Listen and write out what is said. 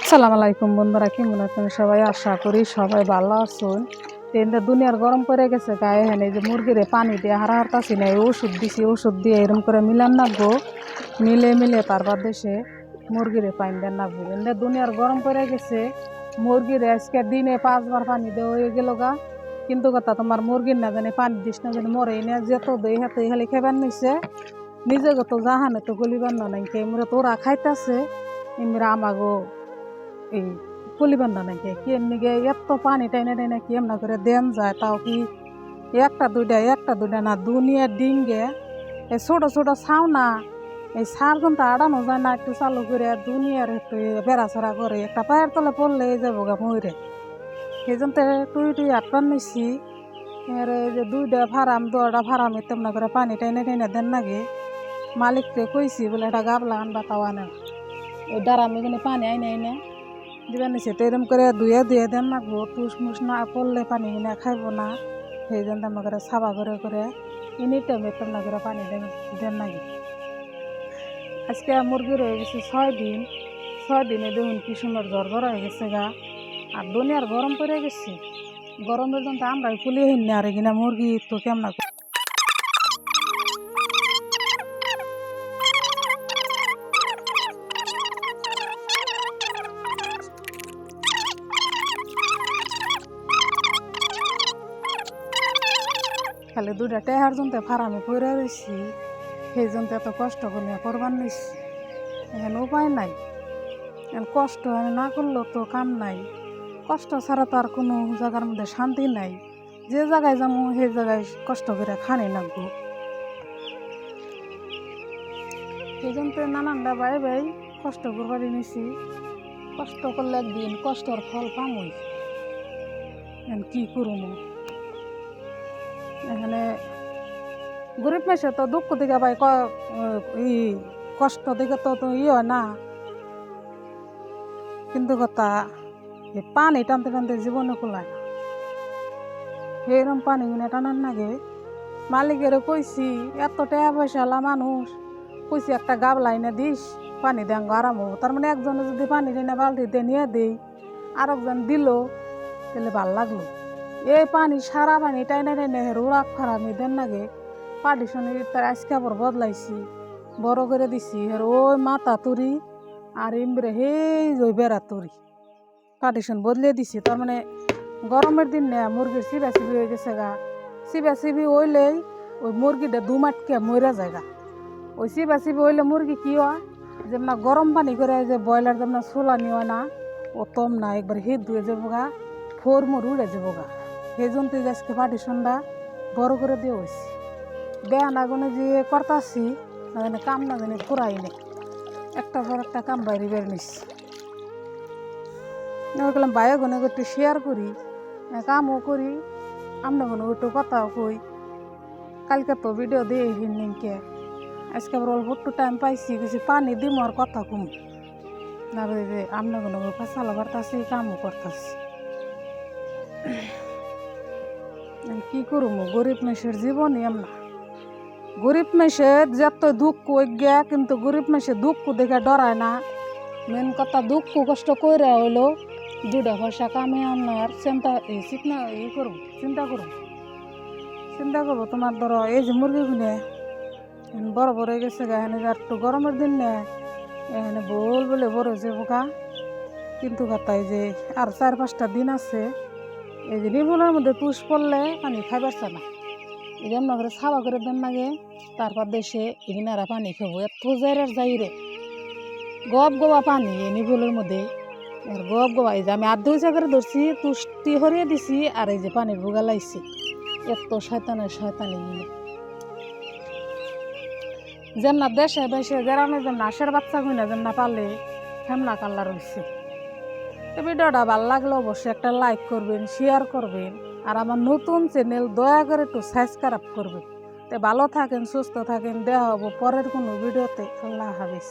আসসালামু আলাইকুম বন্ধুরা, কেমন আছেন সবাই? আশা করি সবাই ভালো আছেন। কিন্তু দুনিয়ার গরম পড়ে গেছে গায়ে, হ্যাঁ যে মুরগিরে পানি দিয়ে হারা হারতাছি না, ওষুধ দিছি, ওষুধ দিয়ে এরকম করে মিলান নাকবো, মিলে মিলে তারপর দেশে মুরগিরে পানি দেন নাকবো। কিন্তু দুনিয়ার গরম পড়ে গেছে, মুরগিরে আজকে দিনে 5 বার পানি দেওয়া হয়ে গেল গা। কিন্তু কথা তোমার মুরগির না জানি পানি দিস না জানি মরে না, যেত দেই হাতে খালি খেবার নিছে, নিজে গত জাহানে তো গলিবার না নাই, এমরা তোরা খাইতেছে, এমরা আমাগো এই পলিবান্ধা নাকি কি এমনি এত পানি টাইনে টাইনে কি এমনা করে দেন যায়, তাও কি একটা দুইটা না, দুনিয়ার ডিঙ্গে এই ছোট ছোট ছাউনা, এই সার কিন্তু আড়ানো যায় না, একটু চালু করে দুনিয়ার একটু বেড়াছড়া করে একটা পায়ের তলে পড়লে যাবো গা ময়ূরে। সেই জন্য টুই টুই আটবার নিছি। এর এই যে 2টা ফার্ম 2টা ফার্মে তেমন করে পানি টাইনে টাইনে দেন নাকি, মালিককে কইছি বলে এটা গাবলা আনবা, তাও আনে ওই ডারামে কিন্তু পানি আইনে আইনে দিবেন নিছে। তো এরকম করে ধুয়ে ধুয়ে দেন নাকবো, টুস মুস না পড়লে পানি কিনে খাইব না। সেই জন্য তেমন করে সাবা করে করে এনি টাইমে তেমন করে পানি দেন নাকি। আজকে মুরগির হয়ে গেছে 6 দিন, 6 দিনে দেখুন কি সুন্দর জ্বর জ্বর হয়ে গেছে গা। আর দুনিয়ার গরম পড়ে গেছে, গরমের জন্য আমরা ফুলিয়ে হিন না আর কিনা মুরগি তো কেমন খালি 2টা টেহার জন্য ফার্মে পড়ে রয়েছি। সেই জন্য এত কষ্ট করে করবার নিচ্ছি, এখানে উপায় নাই। কষ্ট না করলেও তো কাম নাই, কষ্ট ছাড়া তো আর কোনো জায়গার মধ্যে শান্তি নাই। যে জায়গায় যাবো সেই জায়গায় কষ্ট করে খানি লাগবো। সেই জন্য নানানটা বাই বাই কষ্ট করবারই নিছি। কষ্ট করলে একদিন কষ্টর ফল পামই। কি করবো, এখানে গরিব মেসে তো দুঃখ দিকে ভাই কষ্ট দিকে তো হয় না। কিন্তু কথা পানি টানতে টানতে জীবনে কোলায় না, এরকম পানি কিনে টানার নাগে। মালিকেরও কইছি এত টাকা পয়সাওয়ালা মানুষ, কইছি একটা গাবলা এনে দিস, পানি দেন আরাম হবো। তার মানে একজনে যদি পানি এনে বালতিতে নিয়ে দেই, আর একজন দিল, তাহলে ভাল লাগলো। এই পানি সারা পানি টাইনে টাইনে রোরাক ফারামি দেন নাগে। পার্টিশন তার আজকে আবার বদলাইছি, বড় করে দিছি ওই মাথা তুরি আর ইমরে হেই ওই বেড়া তুরি পার্টিশন বদলে দিছি। তার মানে গরমের দিন না মুরগির চিবা চিবি হয়ে গেছে গা। চিবা চিবি হইলেই ওই মুরগিটা দুমাটকে মরে যায় গা। ওই চিবা চিবি হইলে মুরগি কি হয়, যেমন গরম পানি করে যে ব্রয়লার যেমন সোলানি হয় না, ও তম না একবার হিট ধুয়ে যাবো গা, ফোর মোর উড়ে যাবো গা। সেই জন্য তুই আজকে পার্টিশনটা বড় করে দিয়ে হয়েছি। বেয়ান আগুনে যে করতাছি না জানি কাম না জানি পুরাই নেই, একটা পর একটা কাম বাইরে বের নিচ্ছি। বললাম বাইরে গুনে একটু শেয়ার করি, কামও করি, আমরা কোনো একটু কথাও কই। কালকে তো ভিডিও দিয়ে হিনকে, আজকে আবার অল্প একটু টাইম পাইছি, কিছু পানি দিম আর কথা কম না যে আমরা কোনো ফেসালো বাড়তাছি, কামও করতেছি। কি করবো, গরিব মেশের জীবনই এমনা। গরিব মেশের যত দুঃখ গিয়া, কিন্তু গরিব মেশে দুঃখ দেখে ডরায় না। মেন কথা দুঃখ কষ্ট কইরা হইলো 2টা পয়সা কামে আনার চিন্তা করবো। তোমার ধরো এই যে মুরগি গুনে বড় বড় হয়ে গেছে গা, এখানে একটু গরমের দিন নে এখানে বল বলে বড় হয়েছে বোকা। কিন্তু কথা এই যে আর 4-5টা দিন আছে, এই যে নিবুলের মধ্যে তুষ পড়লে পানি খাইবার না, এই জন্য করে ছাওয়া করে দেন লাগে। তারপর দেশে এখানে পানি খাবো, এত জায়গার যাইরে গপ গোবা পানি এই নিবুলের মধ্যে। আর গপ গোবা এই যে আমি 2 জায়গায় ধরছি, তুষ্টি হরিয়ে দিছি, আর এই যে পানির ভোগা লাইছি। এত শয়তানি যেন না দেশে দেশে গ্রামে যেন হাঁসের বাচ্চা গুনা যেন না পারলে হেমলা কাল্লা রয়েছে। তো ভিডিওটা ভালো লাগলে অবশ্যই একটা লাইক করবেন, শেয়ার করবেন, আর আমার নতুন চ্যানেল দয়া করে একটু সাবস্ক্রাইব করবেন। তো ভালো থাকেন, সুস্থ থাকেন, দেখা হবো পরের কোনো ভিডিওতে। আল্লাহ হাফেজ।